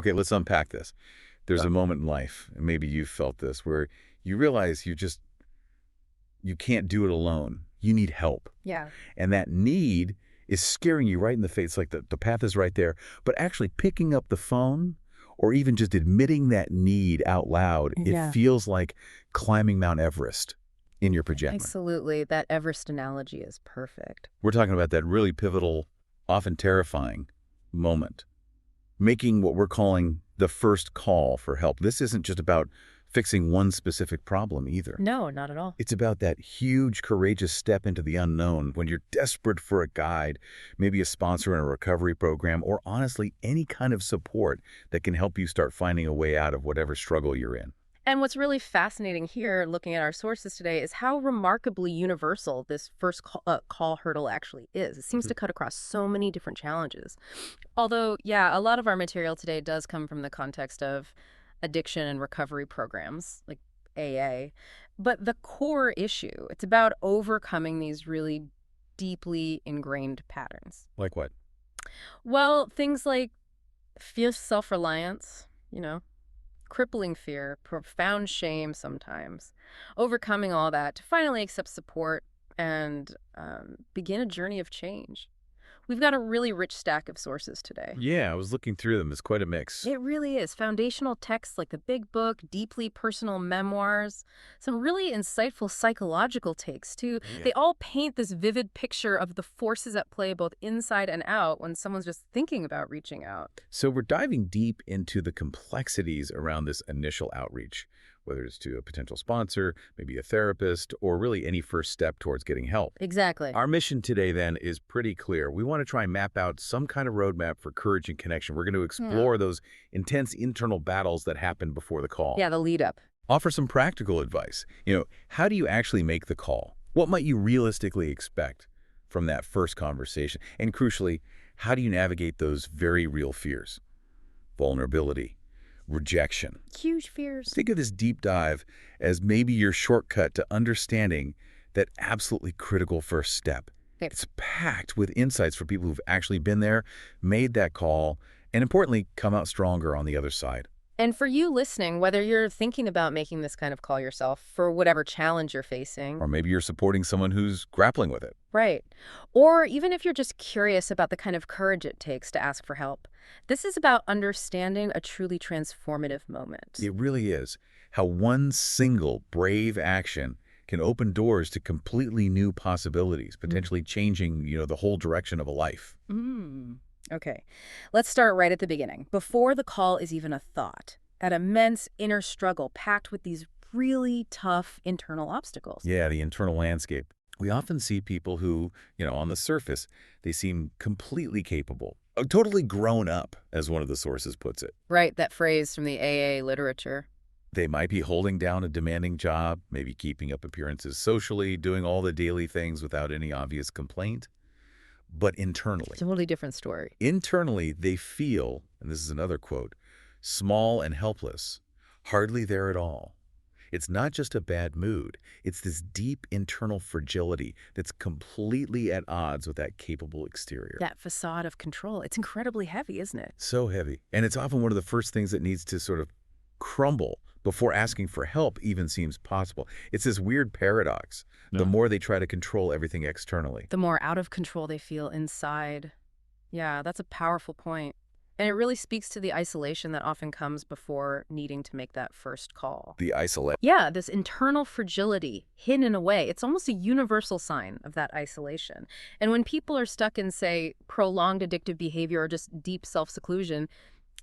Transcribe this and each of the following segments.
Okay, let's unpack this. There's Yeah. a moment in life, and maybe you've felt this, where you realize you can't do it alone. You need help. Yeah. And that need is staring you right in the face, like the path is right there. But actually picking up the phone or even just admitting that need out loud, it Yeah. feels like climbing Mount Everest in your pajamas. Absolutely. That Everest analogy is perfect. We're talking about that really pivotal, often terrifying moment, making what we're calling the first call for help. This isn't just about fixing one specific problem either. No, not at all. It's about that huge, courageous step into the unknown when you're desperate for a guide, maybe a sponsor in a recovery program, or honestly, any kind of support that can help you start finding a way out of whatever struggle you're in. And what's really fascinating here, looking at our sources today, is how remarkably universal this first call hurdle actually is. It seems to cut across so many different challenges. Although, yeah, a lot of our material today does come from the context of addiction and recovery programs, like AA. But the core issue, it's about overcoming these really deeply ingrained patterns. Like what? Well, things like fierce self-reliance, crippling fear, profound shame sometimes, overcoming all that to finally accept support and begin a journey of change. We've got a really rich stack of sources today. Yeah, I was looking through them. It's quite a mix. It really is. Foundational texts like the Big Book, deeply personal memoirs, some really insightful psychological takes, too. Yeah. They all paint this vivid picture of the forces at play both inside and out when someone's just thinking about reaching out. So we're diving deep into the complexities around this initial outreach, whether it's to a potential sponsor, maybe a therapist, or really any first step towards getting help. Exactly. Our mission today, then, is pretty clear. We want to try and map out some kind of roadmap for courage and connection. We're going to explore those intense internal battles that happen before the call. Yeah, the lead up. Offer some practical advice. How do you actually make the call? What might you realistically expect from that first conversation? And crucially, how do you navigate those very real fears? Vulnerability, rejection. Huge fears. Think of this deep dive as maybe your shortcut to understanding that absolutely critical first step. Okay. It's packed with insights for people who've actually been there, made that call, and importantly, come out stronger on the other side. And for you listening, whether you're thinking about making this kind of call yourself for whatever challenge you're facing. Or maybe you're supporting someone who's grappling with it. Right. Or even if you're just curious about the kind of courage it takes to ask for help. This is about understanding a truly transformative moment. It really is. How one single brave action can open doors to completely new possibilities, potentially changing, the whole direction of a life. Okay, let's start right at the beginning, before the call is even a thought. That immense inner struggle packed with these really tough internal obstacles. Yeah, the internal landscape. We often see people who, on the surface, they seem completely capable, totally grown up, as one of the sources puts it. Right, that phrase from the AA literature. They might be holding down a demanding job, maybe keeping up appearances socially, doing all the daily things without any obvious complaint. But internally, Totally different story. internally, they feel, and this is another quote, small and helpless, hardly there at all. It's not just a bad mood. It's this deep internal fragility that's completely at odds with that capable exterior. That facade of control, it's incredibly heavy, isn't it? So heavy. And it's often one of the first things that needs to sort of crumble before asking for help even seems possible. It's this weird paradox. The more they try to control everything externally. The more out of control they feel inside. Yeah, that's a powerful point. And it really speaks to the isolation that often comes before needing to make that first call. The isolate. Yeah, this internal fragility hidden away. It's almost a universal sign of that isolation. And when people are stuck in, say, prolonged addictive behavior or just deep self-seclusion,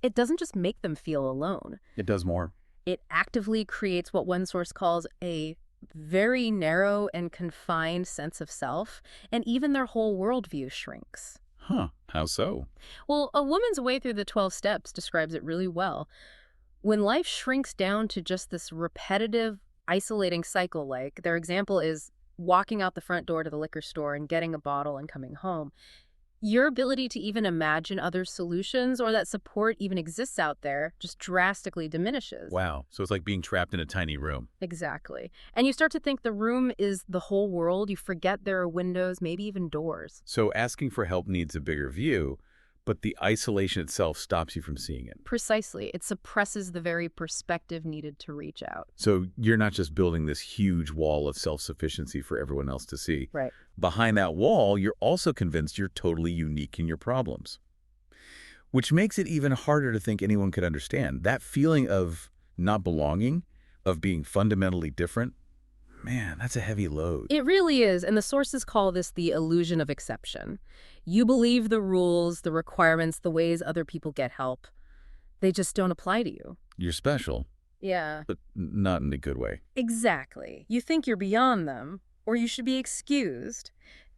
it doesn't just make them feel alone. It does more. It actively creates what one source calls a very narrow and confined sense of self, and even their whole worldview shrinks. Huh, how so? Well, A Woman's Way Through the 12 Steps describes it really well. When life shrinks down to just this repetitive, isolating cycle, like their example is walking out the front door to the liquor store and getting a bottle and coming home, your ability to even imagine other solutions or that support even exists out there just drastically diminishes. Wow, so it's like being trapped in a tiny room. Exactly. And you start to think the room is the whole world. You forget there are windows, maybe even doors. So asking for help needs a bigger view, But the isolation itself stops you from seeing it. Precisely. It suppresses the very perspective needed to reach out. So you're not just building this huge wall of self-sufficiency for everyone else to see. Right. Behind that wall, you're also convinced you're totally unique in your problems, which makes it even harder to think anyone could understand. That feeling of not belonging, of being fundamentally different, man, that's a heavy load. It really is, and the sources call this the illusion of exception. You believe the rules, the requirements, the ways other people get help. They just don't apply to you. You're special, Yeah. but not in a good way. Exactly. You think you're beyond them, or you should be excused.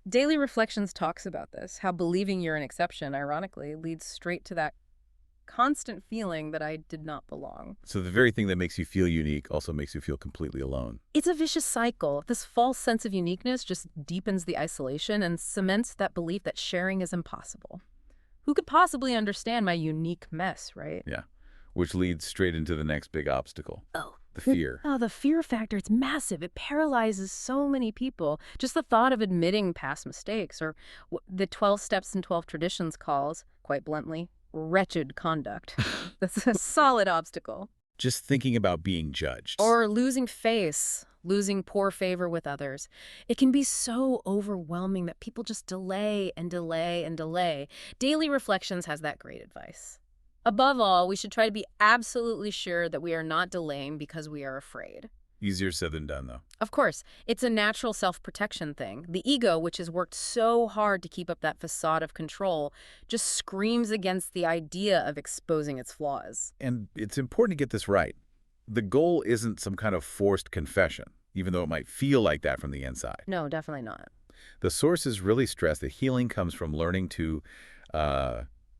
Daily Reflections talks about this, how believing you're an exception, ironically, leads straight to that constant feeling that I did not belong. So the very thing that makes you feel unique also makes you feel completely alone. It's a vicious cycle. This false sense of uniqueness just deepens the isolation and cements that belief that sharing is impossible. Who could possibly understand my unique mess, right? Yeah, which leads straight into the next big obstacle. Oh. The fear. Oh, the fear factor, it's massive. It paralyzes so many people. Just the thought of admitting past mistakes, or what the 12 steps and 12 traditions calls, quite bluntly, wretched conduct. That's a solid obstacle. Just thinking about being judged. Or losing face, losing poor favor with others. It can be so overwhelming that people just delay and delay and delay. Daily Reflections has that great advice. Above all, we should try to be absolutely sure that we are not delaying because we are afraid. Easier said than done, though. Of course, it's a natural self-protection thing. The ego, which has worked so hard to keep up that facade of control, just screams against the idea of exposing its flaws. And it's important to get this right. The goal isn't some kind of forced confession, even though it might feel like that from the inside. No, definitely not. The sources really stress that healing comes from learning to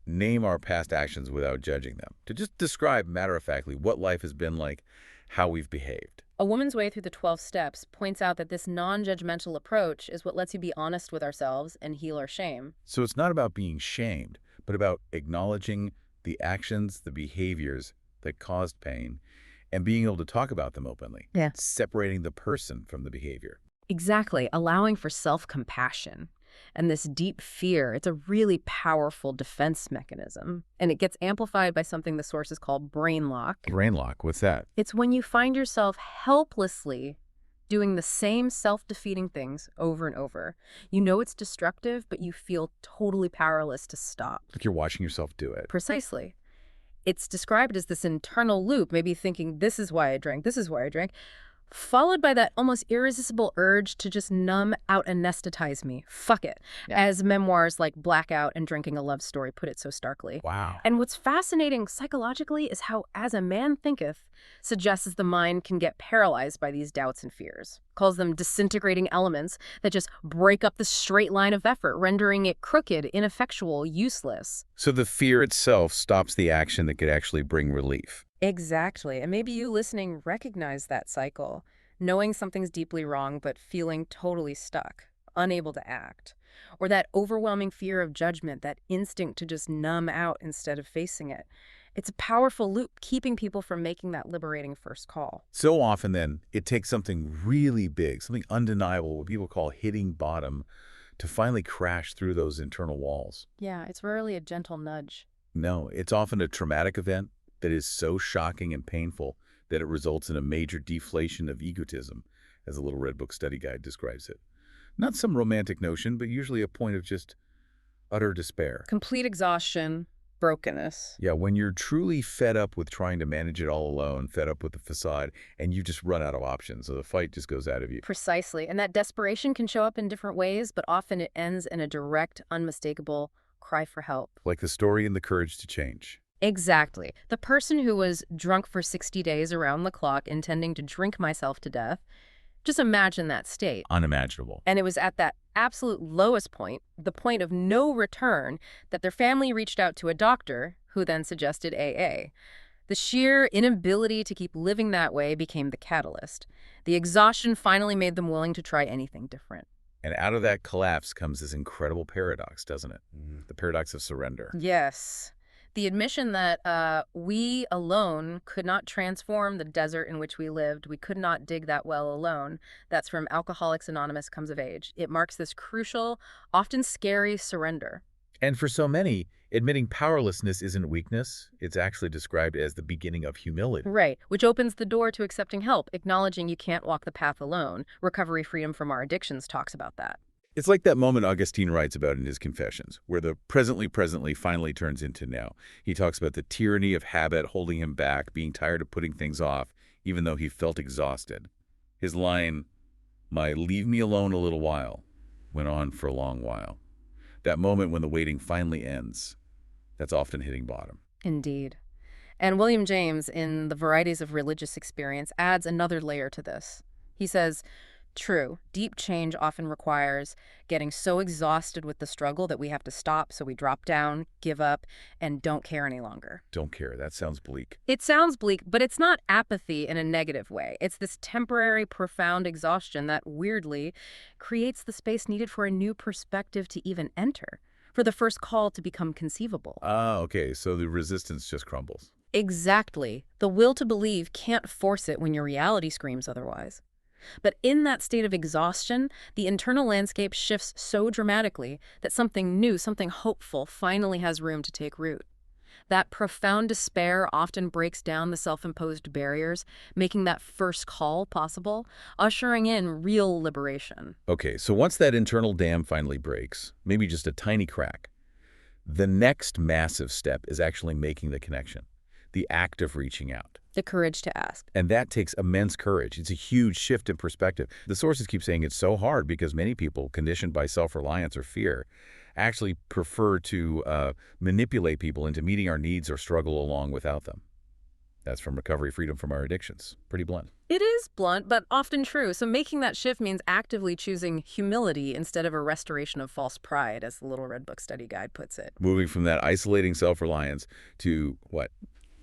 name our past actions without judging them, to just describe matter-of-factly what life has been like, how we've behaved. A Woman's Way Through the 12 Steps points out that this non-judgmental approach is what lets you be honest with ourselves and heal our shame. So it's not about being shamed, but about acknowledging the actions, the behaviors that caused pain, and being able to talk about them openly. Yeah. Separating the person from the behavior. Exactly, allowing for self-compassion. And this deep fear, it's a really powerful defense mechanism. And it gets amplified by something the sources call brain lock. Brain lock, what's that? It's when you find yourself helplessly doing the same self-defeating things over and over. You know it's destructive, but you feel totally powerless to stop. Like you're watching yourself do it. Precisely. It's described as this internal loop, maybe thinking, this is why I drank, this is why I drank, followed by that almost irresistible urge to just numb out, anesthetize me. Fuck it. Yeah. As memoirs like Blackout and Drinking a Love Story put it so starkly. Wow. And what's fascinating psychologically is how As a Man Thinketh suggests the mind can get paralyzed by these doubts and fears. Calls them disintegrating elements that just break up the straight line of effort, rendering it crooked, ineffectual, useless. So the fear itself stops the action that could actually bring relief. Exactly. And maybe you listening recognize that cycle, knowing something's deeply wrong but feeling totally stuck, unable to act. Or that overwhelming fear of judgment, that instinct to just numb out instead of facing it. It's a powerful loop keeping people from making that liberating first call. So often then, it takes something really big, something undeniable, what people call hitting bottom, to finally crash through those internal walls. Yeah, it's rarely a gentle nudge. No, it's often a traumatic event that is so shocking and painful that it results in a major deflation of egotism, as the Little Red Book study guide describes it. Not some romantic notion, but usually a point of just utter despair. Complete exhaustion, brokenness. Yeah, when you're truly fed up with trying to manage it all alone, fed up with the facade, and you just run out of options, so the fight just goes out of you. Precisely. And that desperation can show up in different ways, but often it ends in a direct, unmistakable cry for help. Like the story in The Courage to Change. Exactly. The person who was drunk for 60 days around the clock, intending to drink myself to death, just imagine that state. Unimaginable. And it was at that absolute lowest point, the point of no return, that their family reached out to a doctor who then suggested AA. The sheer inability to keep living that way became the catalyst. The exhaustion finally made them willing to try anything different. And out of that collapse comes this incredible paradox, doesn't it? The paradox of surrender. Yes. The admission that we alone could not transform the desert in which we lived. We could not dig that well alone. That's from Alcoholics Anonymous Comes of Age. It marks this crucial, often scary surrender. And for so many, Admitting powerlessness isn't weakness. It's actually described as the beginning of humility. Right, which opens the door to accepting help, acknowledging you can't walk the path alone. Recovery Freedom from Our Addictions talks about that. It's like that moment Augustine writes about in his Confessions, where the presently finally turns into now. He talks about the tyranny of habit holding him back, being tired of putting things off, even though he felt exhausted. His line, "My leave me alone a little while," went on for a long while. That moment when the waiting finally ends, that's often hitting bottom. Indeed. And William James, in The Varieties of Religious Experience, adds another layer to this. He says, true, deep change often requires getting so exhausted with the struggle that we have to stop, so we drop down, give up, and don't care any longer. Don't care. That sounds bleak. It sounds bleak, but it's not apathy in a negative way. It's this temporary, profound exhaustion that, weirdly, creates the space needed for a new perspective to even enter, for the first call to become conceivable. Ah, okay, so the resistance just crumbles. Exactly. The will to believe can't force it when your reality screams otherwise. But in that state of exhaustion, the internal landscape shifts so dramatically that something new, something hopeful, finally has room to take root. That profound despair often breaks down the self-imposed barriers, making that first call possible, ushering in real liberation. Okay, so once that internal dam finally breaks, maybe just a tiny crack, the next massive step is actually making the connection, the act of reaching out. The courage to ask. And that takes immense courage. It's a huge shift in perspective. The sources keep saying it's so hard because many people, conditioned by self-reliance or fear, actually prefer to manipulate people into meeting our needs or struggle along without them. That's from Recovery Freedom from Our Addictions. Pretty blunt. It is blunt, but often true. So making that shift means actively choosing humility instead of a restoration of false pride, as the Little Red Book Study Guide puts it. Moving from that isolating self-reliance to, what?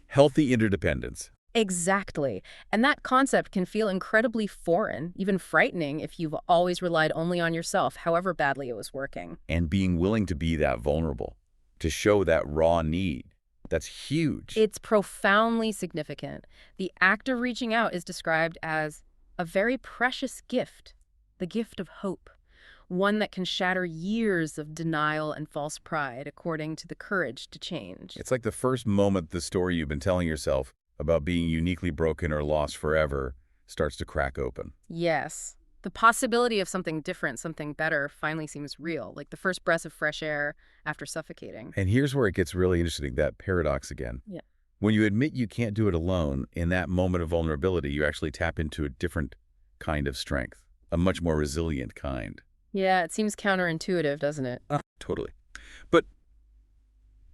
Healthy interdependence. Exactly. And that concept can feel incredibly foreign, even frightening if you've always relied only on yourself, however badly it was working. And being willing to be that vulnerable, to show that raw need, that's huge. It's profoundly significant. The act of reaching out is described as a very precious gift, the gift of hope, one that can shatter years of denial and false pride, according to the courage to change. It's like the first moment the story you've been telling yourself about being uniquely broken or lost forever starts to crack open. Yes. The possibility of something different, something better, finally seems real, like the first breath of fresh air after suffocating. And here's where it gets really interesting, that paradox again. Yeah. When you admit you can't do it alone, in that moment of vulnerability, you actually tap into a different kind of strength, a much more resilient kind. Yeah, it seems counterintuitive, doesn't it? Totally. But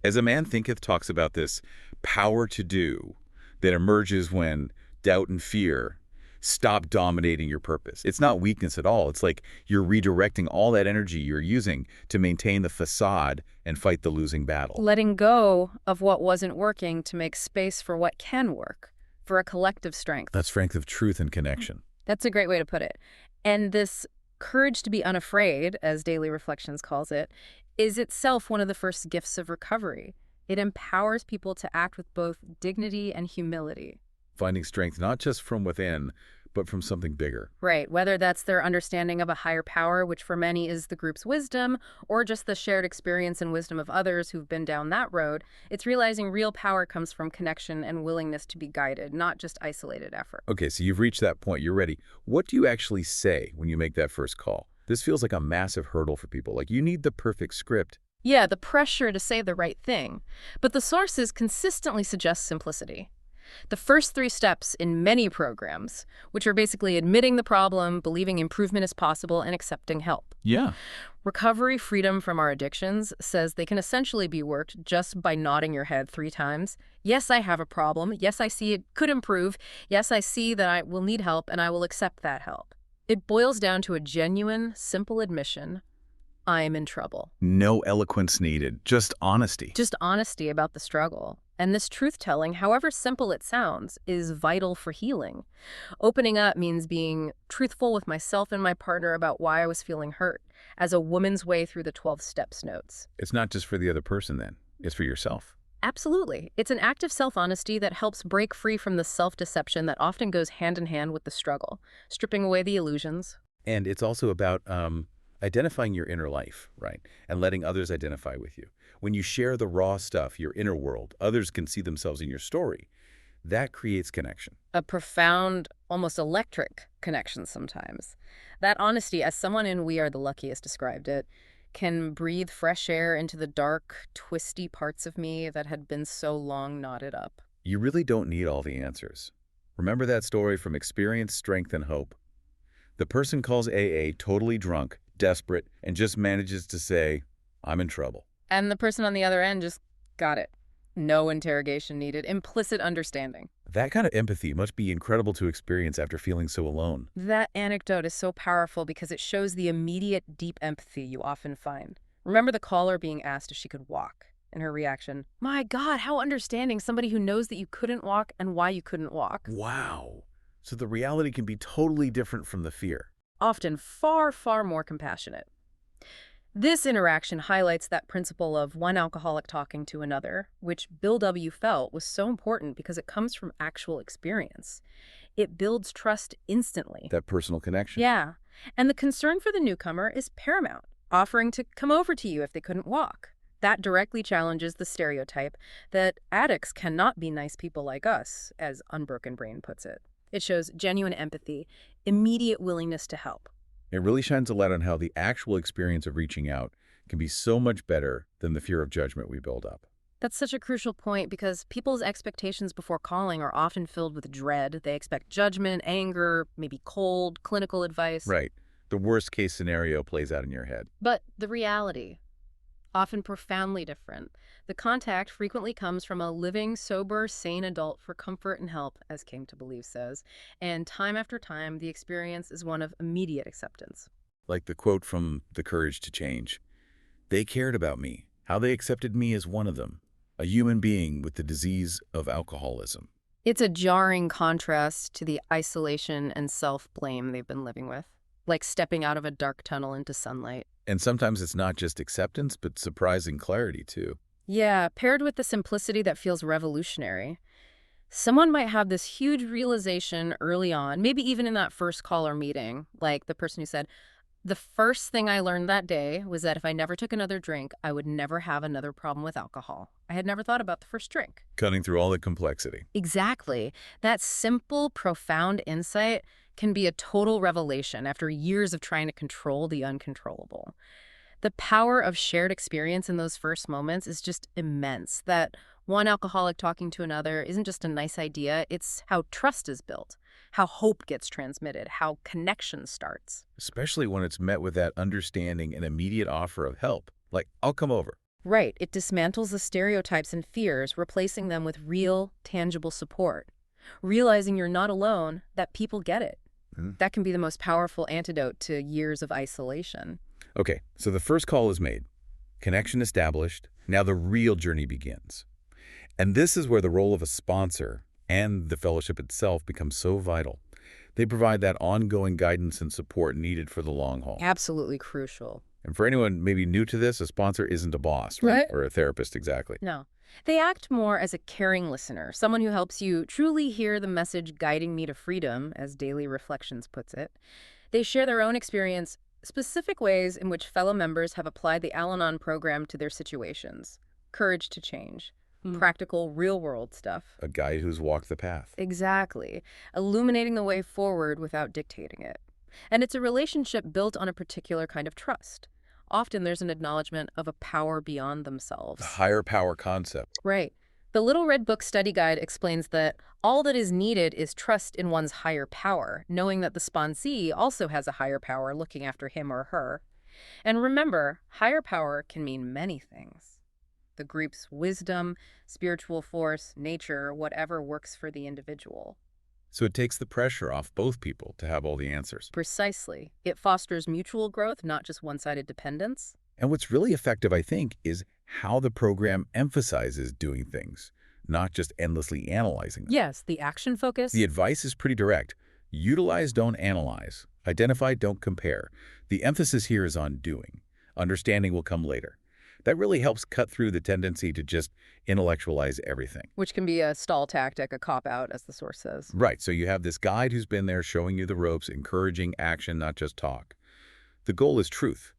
as A Man Thinketh talks about this power to do that emerges when doubt and fear stop dominating your purpose. It's not weakness at all. It's like you're redirecting all that energy you're using to maintain the facade and fight the losing battle. Letting go of what wasn't working to make space for what can work, for a collective strength. That strength of truth and connection. That's a great way to put it. And this courage to be unafraid, as Daily Reflections calls it, is itself one of the first gifts of recovery. It empowers people to act with both dignity and humility. Finding strength not just from within, but from something bigger. Right, whether that's their understanding of a higher power, which for many is the group's wisdom, or just the shared experience and wisdom of others who've been down that road, it's realizing real power comes from connection and willingness to be guided, not just isolated effort. Okay, so you've reached that point. You're ready. What do you actually say when you make that first call? This feels like a massive hurdle for people. Like you need the perfect script. Yeah, the pressure to say the right thing. But the sources consistently suggest simplicity. The first 3 steps in many programs, which are basically admitting the problem, believing improvement is possible, and accepting help. Yeah. Recovery Freedom from Our Addictions says they can essentially be worked just by nodding your head 3 times. Yes, I have a problem. Yes, I see it could improve. Yes, I see that I will need help, and I will accept that help. It boils down to a genuine, simple admission. I'm in trouble. No eloquence needed, just honesty. Just honesty about the struggle. And this truth-telling, however simple it sounds, is vital for healing. Opening up means being truthful with myself and my partner about why I was feeling hurt, as a woman's way through the 12 steps notes. It's not just for the other person then, it's for yourself. Absolutely. It's an act of self-honesty that helps break free from the self-deception that often goes hand in hand with the struggle, stripping away the illusions. And it's also about Identifying your inner life, right, and letting others identify with you. When you share the raw stuff, your inner world, others can see themselves in your story. That creates connection. A profound, almost electric connection sometimes. That honesty, as someone in We Are the Luckiest described it, can breathe fresh air into the dark, twisty parts of me that had been so long knotted up. You really don't need all the answers. Remember that story from Experience, Strength, and Hope? The person calls AA totally drunk, desperate, and just manages to say, I'm in trouble. And the person on the other end just got it. No interrogation needed. Implicit understanding. That kind of empathy must be incredible to experience after feeling so alone. That anecdote is so powerful because it shows the immediate, deep empathy you often find. Remember the caller being asked if she could walk, and her reaction, my God, how understanding, somebody who knows that you couldn't walk and why you couldn't walk. Wow. So the reality can be totally different from the fear. Often far, far more compassionate. This interaction highlights that principle of one alcoholic talking to another, which Bill W. felt was so important because it comes from actual experience. It builds trust instantly. That personal connection. Yeah. And the concern for the newcomer is paramount, offering to come over to you if they couldn't walk. That directly challenges the stereotype that addicts cannot be nice people like us, as Unbroken Brain puts it. It shows genuine empathy, immediate willingness to help. It really shines a light on how the actual experience of reaching out can be so much better than the fear of judgment we build up. That's such a crucial point because people's expectations before calling are often filled with dread. They expect judgment, anger, maybe cold, clinical advice. Right. The worst case scenario plays out in your head. But the reality, often profoundly different. The contact frequently comes from a living, sober, sane adult for comfort and help, as Came to Believe says. And time after time, the experience is one of immediate acceptance. Like the quote from The Courage to Change. They cared about me, how they accepted me as one of them, a human being with the disease of alcoholism. It's a jarring contrast to the isolation and self-blame they've been living with, like stepping out of a dark tunnel into sunlight. And sometimes it's not just acceptance, but surprising clarity, too. Yeah, paired with the simplicity that feels revolutionary. Someone might have this huge realization early on, maybe even in that first call or meeting, like the person who said, the first thing I learned that day was that if I never took another drink, I would never have another problem with alcohol. I had never thought about the first drink. Cutting through all the complexity. Exactly. That simple, profound insight can be a total revelation after years of trying to control the uncontrollable. The power of shared experience in those first moments is just immense. That one alcoholic talking to another isn't just a nice idea, it's how trust is built, how hope gets transmitted, how connection starts. Especially when it's met with that understanding and immediate offer of help, like, I'll come over. Right, it dismantles the stereotypes and fears, replacing them with real, tangible support. Realizing you're not alone, that people get it. That can be the most powerful antidote to years of isolation. Okay, so the first call is made, connection established, now the real journey begins. And this is where the role of a sponsor and the fellowship itself becomes so vital. They provide that ongoing guidance and support needed for the long haul. Absolutely crucial. And for anyone maybe new to this, a sponsor isn't a boss, right? Or a therapist, exactly. No. They act more as a caring listener, someone who helps you truly hear the message guiding me to freedom, as Daily Reflections puts it. They share their own experience, specific ways in which fellow members have applied the Al-Anon program to their situations. Courage to change. Practical, real-world stuff. A guide who's walked the path. Exactly. Illuminating the way forward without dictating it. And it's a relationship built on a particular kind of trust. Often there's an acknowledgement of a power beyond themselves. The higher power concept. Right. The Little Red Book study guide explains that all that is needed is trust in one's higher power, knowing that the sponsee also has a higher power looking after him or her. And remember, higher power can mean many things. The group's wisdom, spiritual force, nature, whatever works for the individual. So it takes the pressure off both people to have all the answers. Precisely. It fosters mutual growth, not just one-sided dependence. And what's really effective, I think, is how the program emphasizes doing things, not just endlessly analyzing them. Yes, the action focus. The advice is pretty direct. Utilize, don't analyze. Identify, don't compare. The emphasis here is on doing. Understanding will come later. That really helps cut through the tendency to just intellectualize everything. Which can be a stall tactic, a cop-out, as the source says. Right, so you have this guide who's been there showing you the ropes, encouraging action, not just talk. The goal is truth.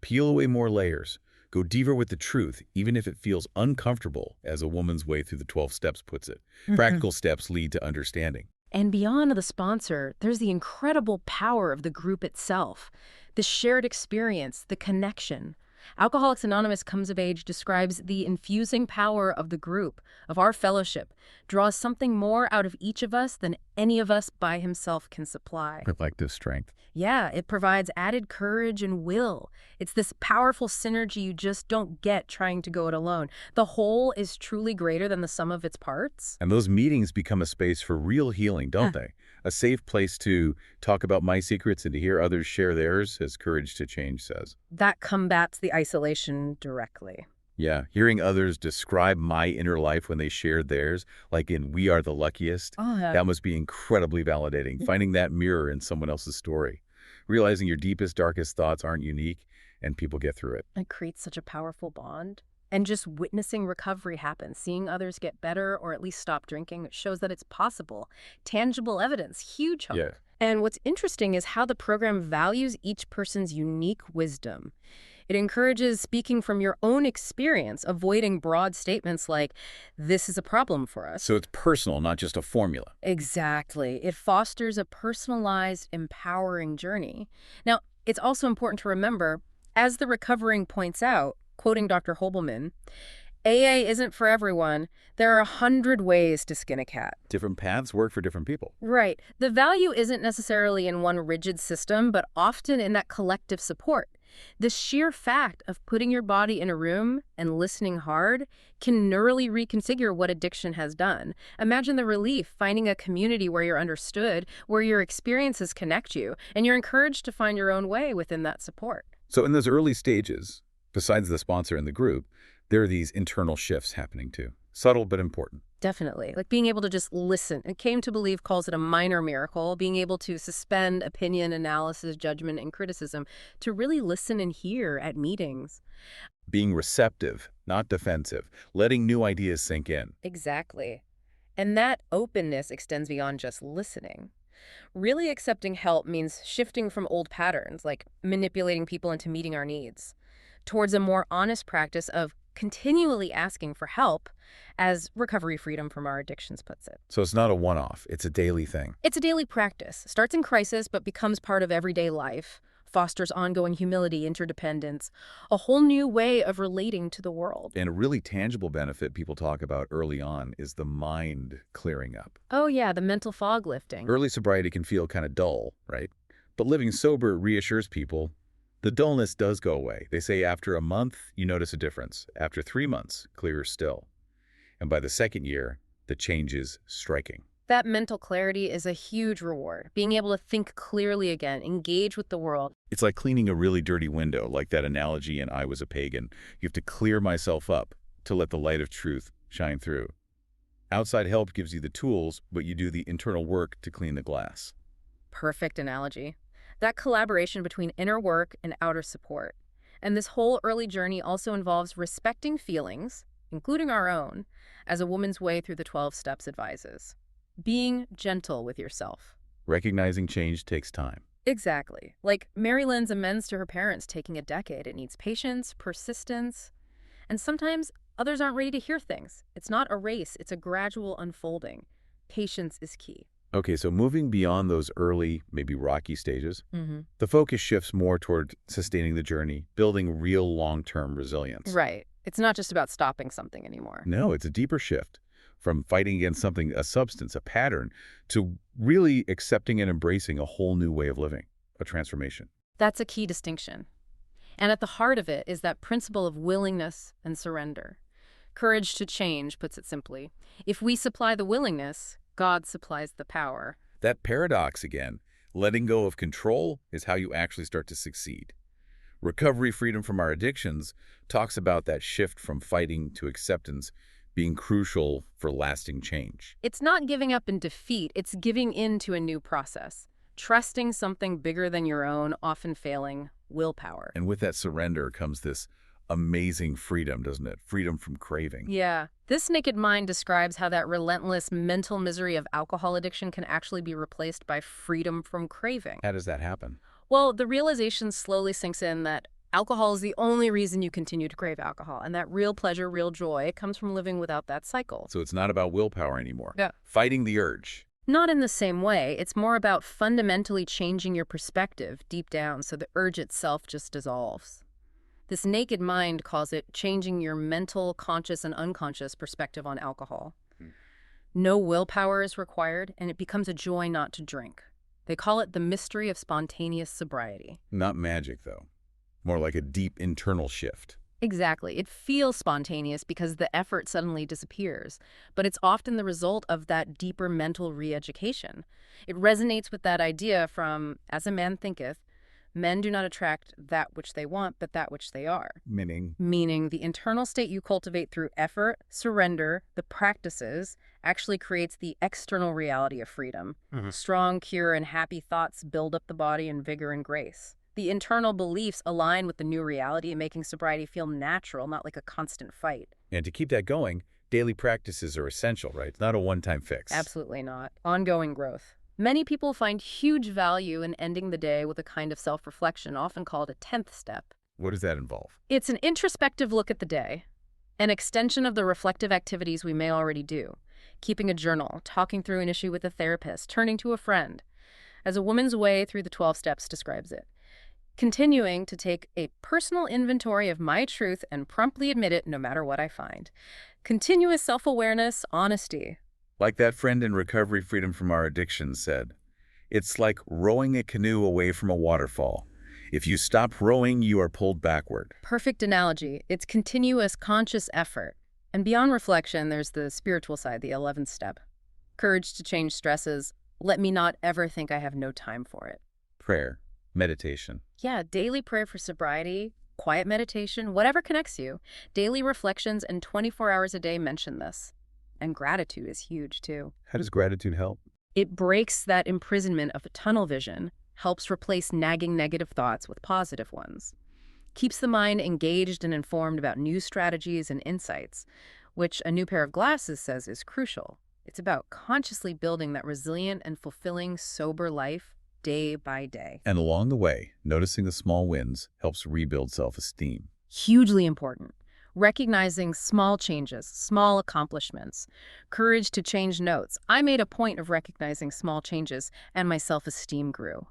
Peel away more layers. Go deeper with the truth, even if it feels uncomfortable, as A Woman's Way Through the 12 Steps puts it. Practical steps lead to understanding. And beyond the sponsor, there's the incredible power of the group itself, the shared experience, the connection. Alcoholics Anonymous Comes of Age describes the infusing power of the group, of our fellowship, draws something more out of each of us than any of us by himself can supply. Collective strength. Yeah, it provides added courage and will. It's this powerful synergy you just don't get trying to go it alone. The whole is truly greater than the sum of its parts. And those meetings become a space for real healing, don't they? A safe place to talk about my secrets and to hear others share theirs, as Courage to Change says. That combats the isolation directly. Yeah, hearing others describe my inner life when they shared theirs, like in We Are the Luckiest, that must be incredibly validating, finding that mirror in someone else's story. Realizing your deepest, darkest thoughts aren't unique, and people get through it. It creates such a powerful bond. And just witnessing recovery happen, seeing others get better or at least stop drinking, shows that it's possible. Tangible evidence, huge hope. Yeah. And what's interesting is how the program values each person's unique wisdom. It encourages speaking from your own experience, avoiding broad statements like, this is a problem for us. So it's personal, not just a formula. Exactly. It fosters a personalized, empowering journey. Now, it's also important to remember, as the recovering points out, quoting Dr. Hobelman, AA isn't for everyone. There are 100 ways to skin a cat. Different paths work for different people. Right. The value isn't necessarily in one rigid system, but often in that collective support. The sheer fact of putting your body in a room and listening hard can neurally reconfigure what addiction has done. Imagine the relief finding a community where you're understood, where your experiences connect you, and you're encouraged to find your own way within that support. So in those early stages, besides the sponsor and the group, there are these internal shifts happening too. Subtle but important. Definitely. Like being able to just listen. And Came to Believe calls it a minor miracle, being able to suspend opinion, analysis, judgment, and criticism to really listen and hear at meetings. Being receptive, not defensive. Letting new ideas sink in. Exactly. And that openness extends beyond just listening. Really accepting help means shifting from old patterns, like manipulating people into meeting our needs, towards a more honest practice of continually asking for help, as Recovery Freedom from Our Addictions puts it. So it's not a one-off, it's a daily thing. It's a daily practice. Starts in crisis, but becomes part of everyday life. Fosters ongoing humility, interdependence, a whole new way of relating to the world. And a really tangible benefit people talk about early on is the mind clearing up. Oh yeah, the mental fog lifting. Early sobriety can feel kind of dull, right? But living sober reassures people the dullness does go away. They say after a month, you notice a difference. After 3 months, clearer still. And by the second year, the change is striking. That mental clarity is a huge reward. Being able to think clearly again, engage with the world. It's like cleaning a really dirty window, like that analogy in I Was a Pagan. You have to clear myself up to let the light of truth shine through. Outside help gives you the tools, but you do the internal work to clean the glass. Perfect analogy. That collaboration between inner work and outer support. And this whole early journey also involves respecting feelings, including our own, as A Woman's Way Through the 12 Steps advises. Being gentle with yourself. Recognizing change takes time. Exactly. Like Mary Lynn's amends to her parents taking a decade. It needs patience, persistence, and sometimes others aren't ready to hear things. It's not a race, it's a gradual unfolding. Patience is key. Okay, so moving beyond those early, maybe rocky stages, the focus shifts more toward sustaining the journey, building real long-term resilience. Right. It's not just about stopping something anymore. No, it's a deeper shift from fighting against something, a substance, a pattern, to really accepting and embracing a whole new way of living, a transformation. That's a key distinction. And at the heart of it is that principle of willingness and surrender. Courage to Change puts it simply. If we supply the willingness, God supplies the power. That paradox again, letting go of control is how you actually start to succeed. Recovery Freedom from Our Addictions talks about that shift from fighting to acceptance being crucial for lasting change. It's not giving up in defeat, it's giving in to a new process. Trusting something bigger than your own, often failing, willpower. And with that surrender comes this amazing freedom, doesn't it? Freedom from craving. Yeah. This Naked Mind describes how that relentless mental misery of alcohol addiction can actually be replaced by freedom from craving. How does that happen? Well, the realization slowly sinks in that alcohol is the only reason you continue to crave alcohol, and that real pleasure, real joy comes from living without that cycle. So it's not about willpower anymore. Yeah. Fighting the urge. Not in the same way. It's more about fundamentally changing your perspective deep down so the urge itself just dissolves. This naked mind calls it changing your mental, conscious, and unconscious perspective on alcohol. Hmm. No willpower is required, and it becomes a joy not to drink. They call it the mystery of spontaneous sobriety. Not magic, though. More like a deep internal shift. Exactly. It feels spontaneous because the effort suddenly disappears, but it's often the result of that deeper mental re-education. It resonates with that idea from, as a man thinketh, men do not attract that which they want, but that which they are. Meaning the internal state you cultivate through effort, surrender, the practices, actually creates the external reality of freedom. Strong, pure, and happy thoughts build up the body in vigor and grace. The internal beliefs align with the new reality, making sobriety feel natural, not like a constant fight. And to keep that going, daily practices are essential, right? It's not a one-time fix. Absolutely not. Ongoing growth. Many people find huge value in ending the day with a kind of self-reflection, often called a 10th step. What does that involve? It's an introspective look at the day, an extension of the reflective activities we may already do. Keeping a journal, talking through an issue with a therapist, turning to a friend. As A Woman's Way Through the 12 Steps describes it. Continuing to take a personal inventory of my truth and promptly admit it no matter what I find. Continuous self-awareness, honesty. Like that friend in Recovery Freedom from Our Addictions said, it's like rowing a canoe away from a waterfall. If you stop rowing, you are pulled backward. Perfect analogy. It's continuous conscious effort. And beyond reflection, there's the spiritual side, the 11th step. Courage to change stresses. Let me not ever think I have no time for it. Prayer, meditation. Yeah, daily prayer for sobriety, quiet meditation, whatever connects you. Daily reflections and 24 hours a day mention this. And gratitude is huge, too. How does gratitude help? It breaks that imprisonment of tunnel vision, helps replace nagging negative thoughts with positive ones. Keeps the mind engaged and informed about new strategies and insights, which a new pair of glasses says is crucial. It's about consciously building that resilient and fulfilling sober life day by day. And along the way, noticing the small wins helps rebuild self-esteem. Hugely important. Recognizing small changes, small accomplishments, courage to change notes. I made a point of recognizing small changes, and my self-esteem grew.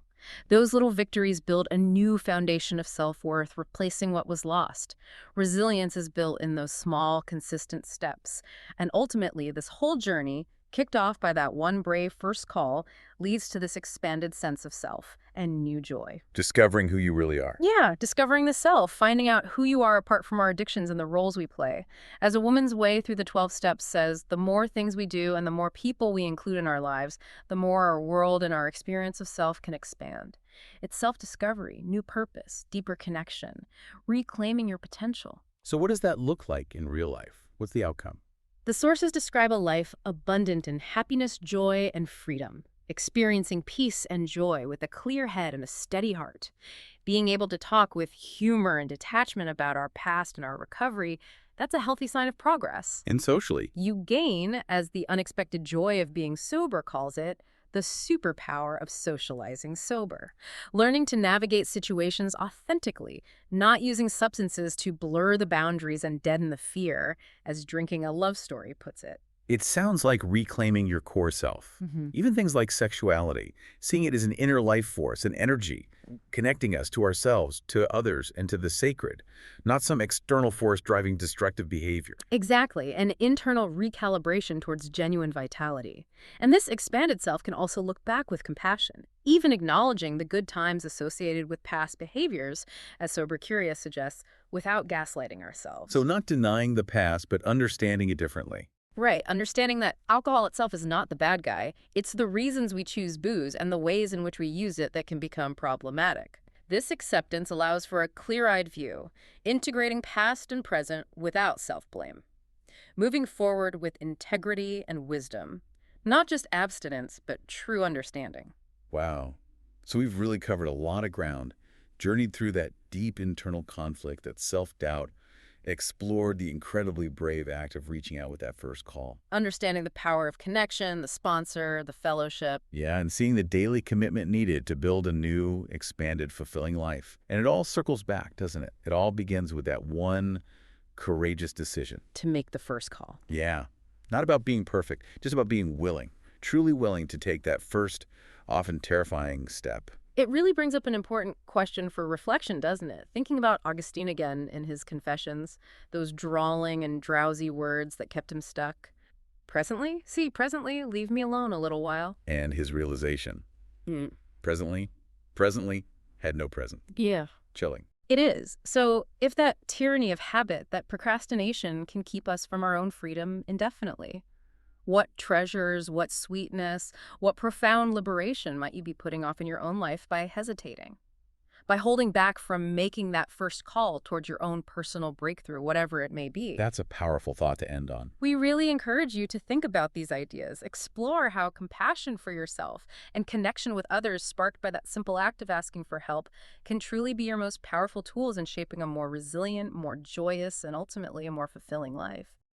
Those little victories build a new foundation of self-worth, replacing what was lost. Resilience is built in those small, consistent steps. And ultimately, this whole journey, kicked off by that one brave first call, leads to this expanded sense of self and new joy. Discovering who you really are. Yeah, discovering the self, finding out who you are apart from our addictions and the roles we play. As A Woman's Way Through the 12 Steps says, the more things we do and the more people we include in our lives, the more our world and our experience of self can expand. It's self-discovery, new purpose, deeper connection, reclaiming your potential. So what does that look like in real life? What's the outcome? The sources describe a life abundant in happiness, joy, and freedom, experiencing peace and joy with a clear head and a steady heart, being able to talk with humor and detachment about our past and our recovery. That's a healthy sign of progress. And socially. You gain, as the unexpected joy of being sober calls it, the superpower of socializing sober, learning to navigate situations authentically, not using substances to blur the boundaries and deaden the fear, as Drinking a Love Story puts it. It sounds like reclaiming your core self. Even things like sexuality, seeing it as an inner life force, an energy, connecting us to ourselves, to others, and to the sacred, not some external force driving destructive behavior. Exactly, an internal recalibration towards genuine vitality. And this expanded self can also look back with compassion, even acknowledging the good times associated with past behaviors, as Sober Curious suggests, without gaslighting ourselves. So not denying the past, but understanding it differently. Right, understanding that alcohol itself is not the bad guy. It's the reasons we choose booze and the ways in which we use it that can become problematic. This acceptance allows for a clear-eyed view, integrating past and present without self-blame. Moving forward with integrity and wisdom. Not just abstinence, but true understanding. Wow. So we've really covered a lot of ground, journeyed through that deep internal conflict, that self-doubt, explored the incredibly brave act of reaching out with that first call. Understanding the power of connection, the sponsor, the fellowship. Yeah, and seeing the daily commitment needed to build a new, expanded, fulfilling life. And it all circles back, doesn't it? It all begins with that one courageous decision. To make the first call. Yeah, not about being perfect, just about being willing, truly willing to take that first, often terrifying step. It really brings up an important question for reflection, doesn't it? Thinking about Augustine again in his Confessions, those drawling and drowsy words that kept him stuck. Presently, leave me alone a little while. And his realization, Mm. presently, had no present. Yeah. Chilling. It is. So if that tyranny of habit, that procrastination can keep us from our own freedom indefinitely, what treasures, what sweetness, what profound liberation might you be putting off in your own life by hesitating? By holding back from making that first call towards your own personal breakthrough, whatever it may be. That's a powerful thought to end on. We really encourage you to think about these ideas, explore how compassion for yourself and connection with others sparked by that simple act of asking for help can truly be your most powerful tools in shaping a more resilient, more joyous, and ultimately a more fulfilling life.